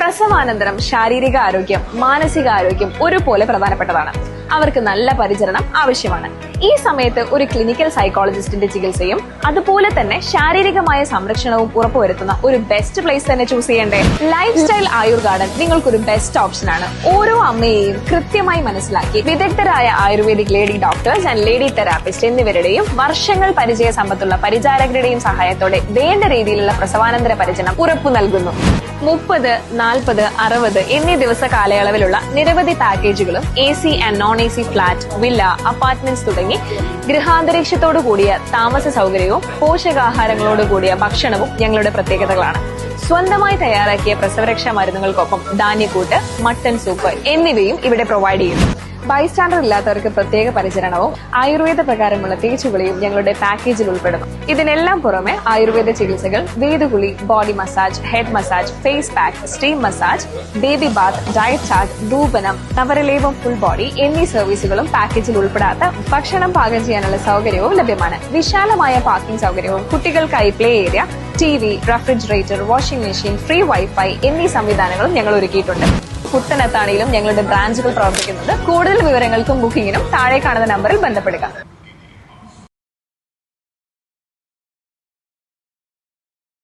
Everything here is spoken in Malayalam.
പ്രസവാനന്തരം ശാരീരിക ആരോഗ്യം മാനസികാരോഗ്യം ഒരുപോലെ പ്രധാനപ്പെട്ടതാണ്. അവർക്ക് നല്ല പരിചരണം ആവശ്യമാണ്. ഈ സമയത്ത് ഒരു ക്ലിനിക്കൽ സൈക്കോളജിസ്റ്റിന്റെ ചികിത്സയും അതുപോലെ തന്നെ ശാരീരികമായ സംരക്ഷണവും ഉറപ്പുവരുത്തുന്ന ഒരു ബെസ്റ്റ് പ്ലേസ് തന്നെ ചൂസ് ചെയ്യണ്ടേ? ലൈഫ് സ്റ്റൈൽ ആയുർ ഗാർഡൻ നിങ്ങൾക്കൊരു ബെസ്റ്റ് ഓപ്ഷനാണ്. ഓരോ അമ്മയെയും കൃത്യമായി മനസ്സിലാക്കി വിദഗ്ധരായ Ayurvedic lady doctors and lady therapist എന്നിവരുടെയും വർഷങ്ങൾ പരിചയ സമ്പത്തുള്ള പരിചാരകരുടെയും സഹായത്തോടെ വേണ്ട രീതിയിലുള്ള പ്രസവാനന്തര പരിചരണം ഉറപ്പു നൽകുന്നു. 30, 40, 60 എന്നീ ദിവസ കാലയളവിലുള്ള നിരവധി പാക്കേജുകളും AC and non AC flat, villa, apartments തുടങ്ങി ഗൃഹാന്തരീക്ഷത്തോടു കൂടിയ താമസ സൗകര്യവും പോഷകാഹാരങ്ങളോട് കൂടിയ ഭക്ഷണവും ഞങ്ങളുടെ പ്രത്യേകതകളാണ്. സ്വന്തമായി തയ്യാറാക്കിയ പ്രസവരക്ഷാ മരുന്നുകൾക്കൊപ്പം ധാന്യക്കൂട്ട്, മട്ടൺ സൂപ്പ് എന്നിവയും ഇവിടെ പ്രൊവൈഡ് ചെയ്യുന്നു. ബൈസ്റ്റാൻഡർ ഇല്ലാത്തവർക്ക് പ്രത്യേക പരിചരണവും ആയുർവേദ പ്രകാരമുള്ള തേച്ചുകുളിയും ഞങ്ങളുടെ പാക്കേജിൽ ഉൾപ്പെടുന്നു. ഇതിനെല്ലാം പുറമെ ആയുർവേദ ചികിത്സകൾ, വേദകുളി, body massage, head massage, face pack, steam massage, baby bath, diet chart, ധൂപനം, നവരലേപം, ഫുൾ ബോഡി എന്നീ സർവീസുകളും പാക്കേജിൽ ഉൾപ്പെടാത്ത ഭക്ഷണം പാകം ചെയ്യാനുള്ള സൗകര്യവും ലഭ്യമാണ്. വിശാലമായ പാർക്കിംഗ് സൗകര്യവും കുട്ടികൾക്കായി play area, TV, refrigerator, washing machine, free wifi എന്നീ സംവിധാനങ്ങളും ഞങ്ങൾ ഒരുക്കിയിട്ടുണ്ട്. പുത്തനത്താണിയിലും ഞങ്ങളുടെ ബ്രാഞ്ചുകൾ പ്രവർത്തിക്കുന്നുണ്ട്. കൂടുതൽ വിവരങ്ങൾക്കും ബുക്കിംഗിനും താഴെ കാണുന്ന നമ്പറിൽ ബന്ധപ്പെടുക.